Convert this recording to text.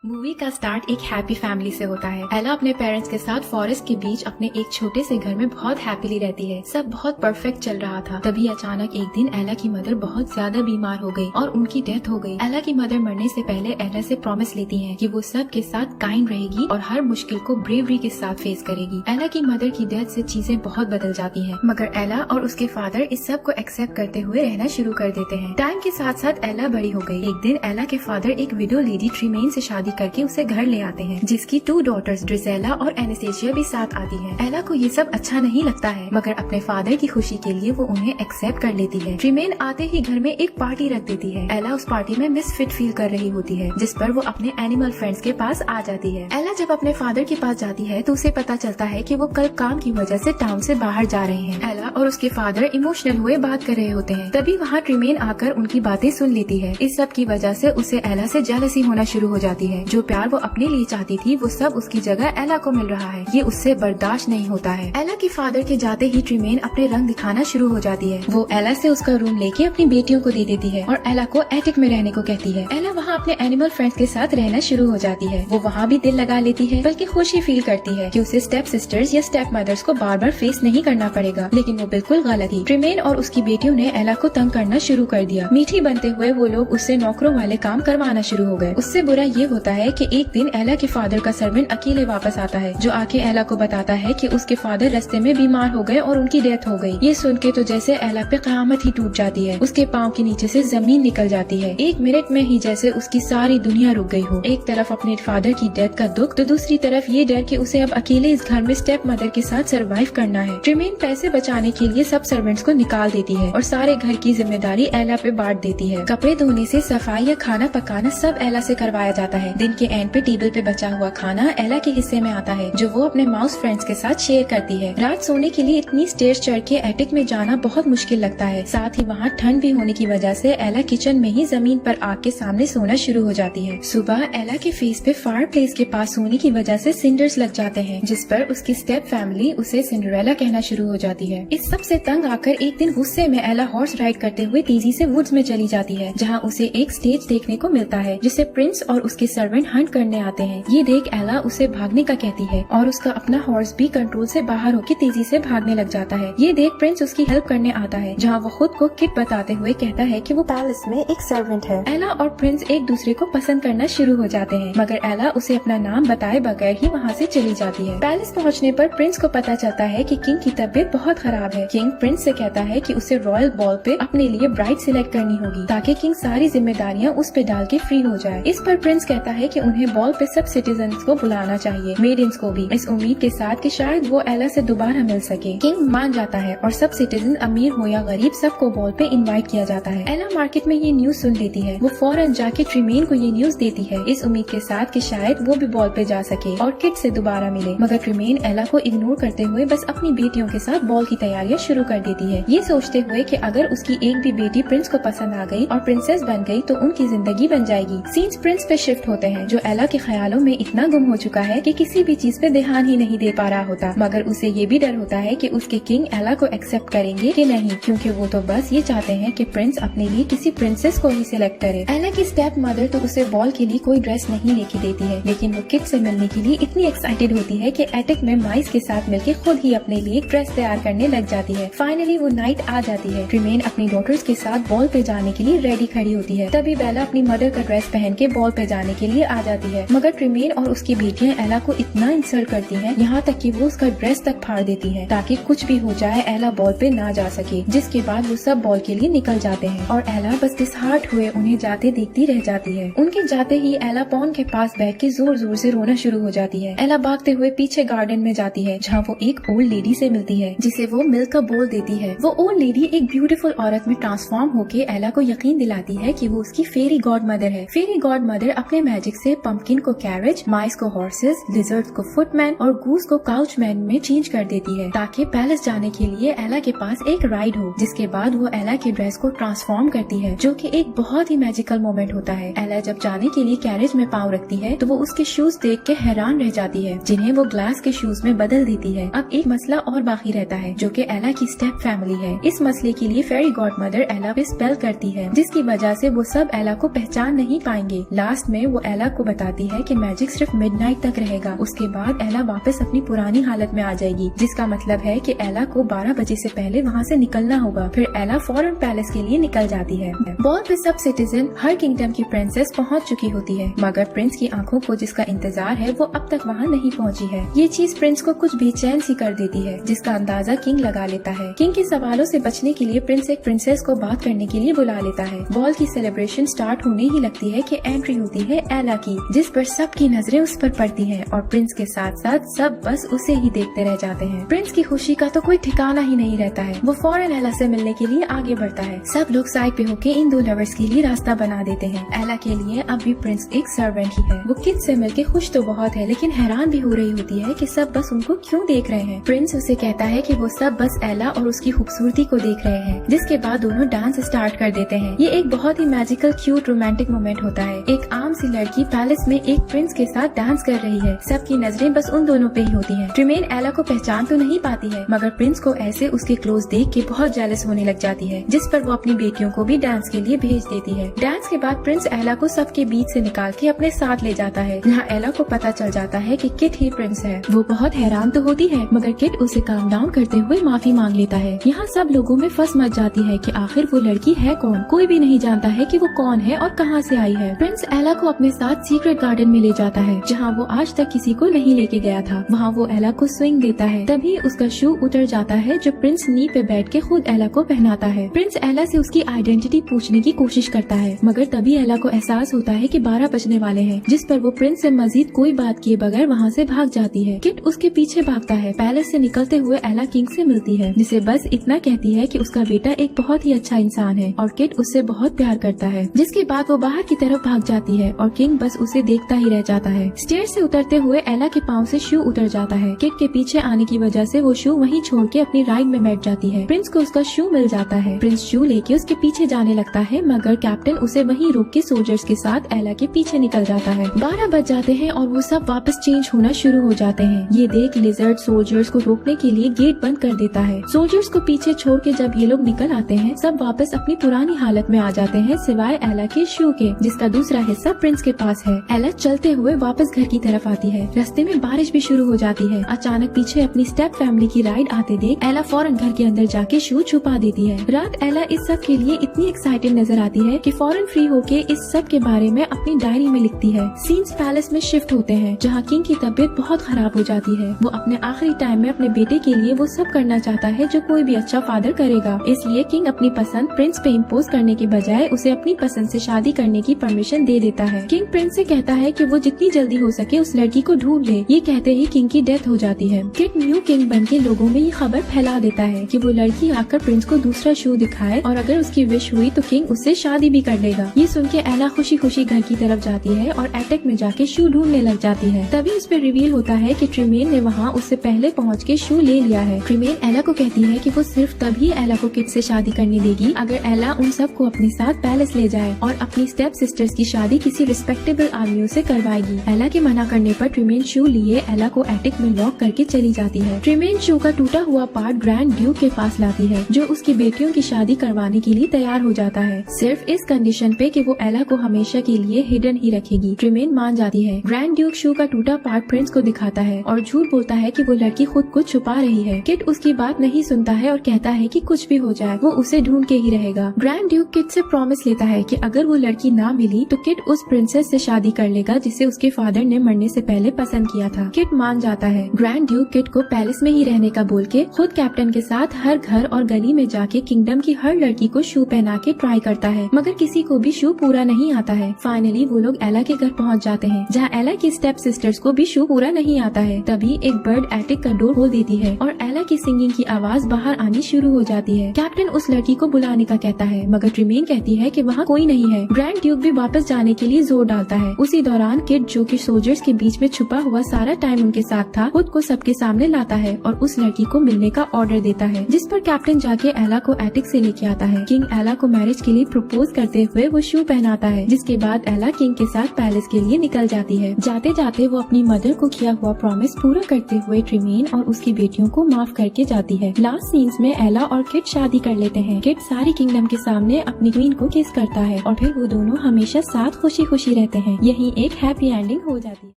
Movie का start एक happy family से होता है। एला अपने पेरेंट्स के साथ फॉरेस्ट के बीच अपने एक छोटे से घर में बहुत हैप्पीली रहती है। सब बहुत परफेक्ट चल रहा था। तभी अचानक एक दिन एला की मदर बहुत ज्यादा बीमार हो गई और उनकी डेथ हो गई। एला की मदर मरने से पहले एला से प्रॉमिस लेती है कि वो सब के साथ काइंड रहेगी और हर मुश्किल को ब्रेवरी के साथ फेस करेगी। एला की मदर की डेथ से चीजें बहुत बदल जाती है, मगर एला और उसके फादर इस सब को एक्सेप्ट करते हुए रहना शुरू कर देते हैं। टाइम के साथ साथ एला बड़ी हो गई। एक दिन एला के फादर एक विडो लेडी ट्रीमेन से शादी करके उसे घर ले आते हैं, जिसकी 2 डॉटर्स ड्रिसेला और एनेस्थेसिया भी साथ आती हैं। एला को ये सब अच्छा नहीं लगता है, मगर अपने फादर की खुशी के लिए वो उन्हें एक्सेप्ट कर लेती है। ट्रीमेन आते ही घर में एक पार्टी रख देती है। एला उस पार्टी में मिसफिट फील कर रही होती है, जिस पर वो अपने एनिमल फ्रेंड्स के पास आ जाती है। एला जब अपने फादर के पास जाती है तो उसे पता चलता है कि वो कल काम की वजह से टाउन से बाहर जा रहे हैं। एला और उसके फादर इमोशनल हुए बात कर रहे होते हैं। तभी वहाँ ट्रीमेन आकर उनकी बातें सुन लेती है। इस सब की वजह से उसे एला से जेलसी होना शुरू हो जाती है। जो प्यार वो अपने लिए चाहती थी वो सब उसकी जगह एला को मिल रहा है। ये उससे बर्दाश्त नहीं होता है। एला के फादर के जाते ही ट्रीमेन अपने रंग दिखाना शुरू हो जाती है। वो एला से उसका रूम लेके अपनी बेटियों को दे देती है और एला को एटिक में रहने को कहती है। एला वहाँ अपने एनिमल फ्रेंड्स के साथ रहना शुरू हो जाती है। वो वहाँ भी दिल लगा लेती है, बल्कि खुशी फील करती है कि उसे स्टेप सिस्टर्स या स्टेप मदर्स को बार बार फेस नहीं करना पड़ेगा। लेकिन वो बिल्कुल गलत थी। ट्रीमेन और उसकी बेटियों ने एला को तंग करना शुरू कर दिया। मीठी बनते हुए वो लोग उससे नौकरों वाले काम करवाना शुरू हो गए। उससे बुरा ये होता है कि एक दिन एला के फादर का सर्वेंट अकेले वापस आता है, जो आके एला को बताता है कि उसके फादर रास्ते में बीमार हो गए और उनकी डेथ हो गई। ये सुन के तो जैसे एला पे क़यामत ही टूट जाती है। उसके पाँव के नीचे से जमीन निकल जाती है। 1 मिनट में ही जैसे उसकी सारी दुनिया रुक गई हो। एक तरफ अपने फादर की डेथ का दुख, तो दूसरी तरफ ये डर कि उसे अब अकेले इस घर में स्टेप मदर के साथ सर्वाइव करना है। ट्रीमेन पैसे बचाने के लिए सब सर्वेंट्स को निकाल देती है और सारे घर की जिम्मेदारी एला पे बांट देती है। कपड़े धोने से सफाई या खाना पकाना सब एला से करवाया जाता है। दिन के एंड पे टेबल पे बचा हुआ खाना एला के हिस्से में आता है, जो वो अपने माउस फ्रेंड्स के साथ शेयर करती है। रात सोने के लिए इतनी स्टेयर्स चढ़ के एटिक में जाना बहुत मुश्किल लगता है। साथ ही वहाँ ठंड भी होने की वजह से एला किचन में ही जमीन पर आग के सामने सोना शुरू हो जाती है। सुबह एला के फेस पे फायर प्लेस के पास सोने की वजह से सिंडर्स लग जाते हैं, जिस पर उसकी स्टेप फैमिली उसे सिंड्रेला कहना शुरू हो जाती है। इस सब से तंग आकर एक दिन गुस्से में एला हॉर्स राइड करते हुए तेजी से वुड्स में चली जाती है, जहाँ उसे एक स्टेज देखने को मिलता है, जिसे प्रिंस और उसके सर्वेंट हंट करने आते हैं। ये देख एला उसे भागने का कहती है और उसका अपना हॉर्स भी कंट्रोल से बाहर होकर तेजी से भागने लग जाता है। ये देख प्रिंस उसकी हेल्प करने आता है, जहाँ वो खुद को किड बताते हुए कहता है कि वो पैलेस में एक सर्वेंट है। एला और प्रिंस एक दूसरे को पसंद करना शुरू हो जाते हैं, मगर एला उसे अपना नाम बताए बगैर ही वहाँ से चली जाती है। पैलेस पहुँचने पर प्रिंस को पता चलता है कि किंग की तबीयत बहुत खराब है। किंग प्रिंस से कहता है कि उसे रॉयल बॉल पे अपने लिए ब्राइड सिलेक्ट करनी होगी, ताकि किंग सारी जिम्मेदारियाँ उस पे डाल के फ्री हो जाए। इस पर प्रिंस कहता है कि उन्हें बॉल पे सब सिटीजन्स को बुलाना चाहिए, मेडिन्स को भी, इस उम्मीद के साथ कि शायद वो एला से दोबारा मिल सके। किंग मान जाता है और सब सिटीजन, अमीर हो या गरीब, सबको बॉल पे इनवाइट किया जाता है। एला मार्केट में ये न्यूज सुन लेती है। वो फौरन जाके ट्रीमेन को ये न्यूज देती है, इस उम्मीद के साथ कि शायद वो भी बॉल पे जा सके और किड से दोबारा मिले। मगर ट्रीमेन एला को इग्नोर करते हुए बस अपनी बेटियों के साथ बॉल की तैयारियां शुरू कर देती है, ये सोचते हुए कि अगर उसकी एक भी बेटी प्रिंस को पसंद आ गई और प्रिंसेस बन गई तो उनकी जिंदगी बन जाएगी। सीन्स प्रिंस पे शिफ्ट होते हैं, जो एला के ख्यालों में इतना गुम हो चुका है कि किसी भी चीज पे ध्यान ही नहीं दे पा रहा होता। मगर उसे ये भी डर होता है कि उसके किंग एला को एक्सेप्ट करेंगे कि नहीं, क्योंकि वो तो बस ये चाहते हैं कि प्रिंस अपने लिए किसी प्रिंसेस को ही सिलेक्ट करे। एला की स्टेप मदर तो उसे बॉल के लिए कोई ड्रेस नहीं लेके देती है, लेकिन वो किड से मिलने के लिए इतनी एक्साइटेड होती है कि एटिक में माइस के साथ मिलके खुद ही अपने लिए ड्रेस तैयार करने लग जाती है। फाइनली वो नाइट आ जाती है। ट्रीमेन अपनी डॉटर्स के साथ बॉल पे जाने के लिए रेडी खड़ी होती है। तभी बेला अपनी मदर का ड्रेस पहन के बॉल पे जाने के लिए आ जाती है, मगर ट्रीमेन और उसकी बेटियां एला को इतना इंसल्ट करती हैं, यहाँ तक कि वो उसका ड्रेस तक फाड़ देती हैं, ताकि कुछ भी हो जाए एला बॉल पे ना जा सके। जिसके बाद वो सब बॉल के लिए निकल जाते हैं और एला बस डिसहार्ट हुए उन्हें जाते देखती रह जाती है। उनके जाते ही एला पॉन के पास बैठ के जोर जोर से रोना शुरू हो जाती है। एला भागते हुए पीछे गार्डन में जाती है, जहाँ वो एक ओल्ड लेडी से मिलती है, जिसे वो मिल्क का बोल देती है। वो ओल्ड लेडी एक ब्यूटीफुल औरत में ट्रांसफॉर्म होके एला को यकीन दिलाती है कि वो उसकी फेरी गॉड मदर है। फेरी गॉड मदर अपने मैजिक से पंपकिन को कैरेज, माइस को हॉर्सेस, लिजर्ड को फुटमैन और गूस को काउचमैन में चेंज कर देती है, ताकि पैलेस जाने के लिए एला के पास एक राइड हो। जिसके बाद वो एला के ड्रेस को ट्रांसफॉर्म करती है, जो कि एक बहुत ही मैजिकल मोमेंट होता है। एला जब जाने के लिए कैरेज में पाँव रखती है तो वो उसके शूज देख के हैरान रह जाती है, जिन्हें वो ग्लास के शूज में बदल देती है। अब एक मसला और बाकी रहता है, जो कि एला की स्टेप फैमिली है। इस मसले के लिए फेरी गॉड मदर एला पे स्पेल करती है, जिसकी वजह से वो सब एला को पहचान नहीं पाएंगे। लास्ट में वो एला को बताती है कि मैजिक सिर्फ मिडनाइट तक रहेगा, उसके बाद एला वापस अपनी पुरानी हालत में आ जाएगी, जिसका मतलब है कि एला को 12 बजे से पहले वहाँ से निकलना होगा। फिर एला फौरन पैलेस के लिए निकल जाती है। बॉल पे सब सिटीजन, हर किंगडम की प्रिंसेस पहुँच चुकी होती है, मगर प्रिंस की आंखों को जिसका इंतजार है वो अब तक वहाँ नहीं पहुँची है। ये चीज प्रिंस को कुछ बेचैन सी कर देती है, जिसका अंदाजा किंग लगा लेता है। किंग के सवालों से बचने के लिए प्रिंस एक प्रिंसेस को बात करने के लिए बुला लेता है। बॉल की सेलिब्रेशन स्टार्ट होने ही लगती है कि एंट्री होती है एला की, जिस पर सबकी नजरें उस पर पड़ती हैं और प्रिंस के साथ साथ सब बस उसे ही देखते रह जाते हैं। प्रिंस की खुशी का तो कोई ठिकाना ही नहीं रहता है। वो फौरन एला से मिलने के लिए आगे बढ़ता है। सब लोग साइड पे होके इन दो लवर्स के लिए रास्ता बना देते हैं। एला के लिए अब भी प्रिंस एक सर्वेंट ही है। वो किड से मिलके खुश तो बहुत है, लेकिन हैरान भी हो रही होती है कि सब बस उनको क्यों देख रहे हैं। प्रिंस उसे कहता है कि वो सब बस एला और उसकी खूबसूरती को देख रहे हैं, जिसके बाद दोनों डांस स्टार्ट कर देते हैं। ये एक बहुत ही मैजिकल, क्यूट, रोमांटिक मोमेंट होता है। एक आम सी लड़की पैलेस में एक प्रिंस के साथ डांस कर रही है। सबकी नजरें बस उन दोनों पे ही होती हैं। ट्रिमेन एला को पहचान तो नहीं पाती है, मगर प्रिंस को ऐसे उसके क्लोज देख के बहुत जेलस होने लग जाती है, जिस पर वो अपनी बेटियों को भी डांस के लिए भेज देती है। डांस के बाद प्रिंस एला को सबके बीच से निकाल के अपने साथ ले जाता है, जहाँ एला को पता चल जाता है कि किट ही प्रिंस है। वो बहुत हैरान तो होती है, मगर किट उसे काम डाउन करते हुए माफी मांग लेता है। यहाँ सब लोगों में फंस मच जाती है कि आखिर वो लड़की है कौन। कोई भी नहीं जानता है कि वो कौन है और कहाँ से आई है। प्रिंस एला को अपने साथ सीक्रेट गार्डन में ले जाता है, जहाँ वो आज तक किसी को नहीं लेके गया था। वहाँ वो एला को स्विंग देता है। तभी उसका शू उतर जाता है, जो प्रिंस नी पे बैठ के खुद एला को पहनाता है। प्रिंस एला से उसकी आइडेंटिटी पूछने की कोशिश करता है, मगर तभी एला को एहसास होता है कि 12 बजने वाले हैं, जिस पर वो प्रिंस से मजीद कोई बात किए बगैर वहाँ से भाग जाती है। किट उसके पीछे भागता है। पैलेस से निकलते हुए एला किंग से मिलती है, जिसे बस इतना कहती है कि उसका बेटा एक बहुत ही अच्छा इंसान है और किट उससे बहुत प्यार करता है। जिसके बाद वो बाहर की तरफ भाग जाती है और किंग बस उसे देखता ही रह जाता है। स्टेयर से उतरते हुए एला के पाँव से शू उतर जाता है। किट के पीछे आने की वजह से वो शू वहीं छोड़ के अपनी राइड में बैठ जाती है। प्रिंस को उसका शू मिल जाता है। प्रिंस शू लेके उसके पीछे जाने लगता है, मगर कैप्टन उसे वहीं रोक के सोल्जर्स के साथ एला के पीछे निकल जाता है। 12 बज जाते हैं और वो सब वापस चेंज होना शुरू हो जाते हैं। ये देख लिजर्ड सोल्जर्स को रोकने के लिए गेट बंद कर देता है। सोल्जर्स को पीछे छोड़ के जब ये लोग निकल आते हैं, सब वापस अपनी पुरानी हालत में आ जाते हैं, सिवाय एला के शू के, जिसका दूसरा हिस्सा प्रिंस के पास है। एला चलते हुए वापस घर की तरफ आती है। रास्ते में बारिश भी शुरू हो जाती है। अचानक पीछे अपनी स्टेप फैमिली की राइड आते देख एला फौरन घर के अंदर जाके शू छुपा देती है। रात एला इस सब के लिए इतनी एक्साइटेड नजर आती है कि फौरन फ्री होके इस सब के बारे में अपनी डायरी में लिखती है। सीन्स पैलेस में शिफ्ट होते हैं, जहाँ किंग की तबीयत बहुत खराब हो जाती है। वो अपने आखिरी टाइम में अपने बेटे के लिए वो सब करना चाहता है जो कोई भी अच्छा फादर करेगा। इसलिए किंग अपनी पसंद प्रिंस पे इम्पोज करने के बजाय उसे अपनी पसंद से शादी करने की परमिशन दे देता है। किंग प्रिंस से कहता है कि वो जितनी जल्दी हो सके उस लड़की को ढूंढ ले। ये कहते ही किंग की डेथ हो जाती है। किट न्यू किंग बन के लोगों में ये खबर फैला देता है कि वो लड़की आकर प्रिंस को दूसरा शो दिखाए और अगर उसकी विश हुई तो किंग उससे शादी भी कर लेगा। ये सुन के एला खुशी खुशी घर की तरफ जाती है और एटेक में जाके शू ढूंढने लग जाती है। तभी उस पर रिवील होता है कि ट्रिमेन ने वहाँ उससे पहले पहुँच के शू ले लिया है। ट्रिमेन एला को कहती है कि वो सिर्फ तभी एला को किट से शादी करने देगी अगर एला उन सबको अपने साथ पैलेस ले जाए और अपनी स्टेप सिस्टर्स की शादी किसी रिस्पेक्टेबल आदमियों से करवाएगी। एला के मना करने पर ट्रिमेन शू लिए एला को एटिक में लॉक करके चली जाती है। ट्रिमेन शू का टूटा हुआ पार्ट ग्रैंड ड्यूक के पास लाती है, जो उसकी बेटियों की शादी करवाने के लिए तैयार हो जाता है, सिर्फ इस कंडीशन पे कि वो एला को हमेशा के लिए हिडन ही रखेगी। ट्रिमेन मान जाती है। ग्रैंड ड्यूक शू का टूटा पार्ट प्रिंस को दिखाता है और झूठ बोलता है कि वो लड़की खुद को छुपा रही है। किट उसकी बात नहीं सुनता है और कहता है कि कुछ भी हो जाए वो उसे ढूंढ के ही रहेगा। ग्रैंड ड्यूक किट से प्रॉमिस लेता है कि अगर वो लड़की ना मिली तो किट उस प्रिंसेस से शादी कर लेगा जिसे उसके फादर ने मरने से पहले पसंद किया था। किट मान जाता है। ग्रैंड ड्यूक किट को पैलेस में ही रहने का बोल के खुद कैप्टन के साथ हर घर और गली में जाके किंगडम की हर लड़की को शू पहना के ट्राई करता है, मगर किसी को भी शू पूरा नहीं आता है। फाइनली वो लोग एला के घर पहुंच जाते हैं, जहां एला की स्टेप सिस्टर्स को भी शू पूरा नहीं आता है। तभी एक बर्ड एटिक का डोर खोल देती है और एला की सिंगिंग की आवाज बाहर आनी शुरू हो जाती है। कैप्टन उस लड़की को बुलाने का कहता है, मगर ट्रिमेन कहती है कि वहाँ कोई नहीं है। ग्रैंड ड्यूक भी वापस जाने के लिए जोर डालता है। उसी दौरान किट, जो कि सोल्जर्स के बीच में छुपा हुआ सारा टाइम उनके साथ था, खुद को सबके सामने लाता है और उस लड़की को मिलने का ऑर्डर देता है, जिस पर कैप्टन जाके एला को एटिक से लेके आता है। किंग एला को मैरिज के लिए प्रपोज करते हुए वो शू पहनाता है, जिसके बाद एला किंग के साथ पैलेस के लिए निकल जाती है। जाते जाते वो अपनी मदर को किया हुआ प्रॉमिस पूरा करते हुए ट्रिमेन और उसकी बेटियों को माफ करके जाती है। लास्ट सीन्स में एला और किट शादी कर लेते हैं। किट सारी किंगडम के सामने अपनी क्वीन को किस करता है और फिर वो दोनों हमेशा साथ खुशी खुशी रहते हैं। यही एक हैप्पी एंडिंग हो जाती है।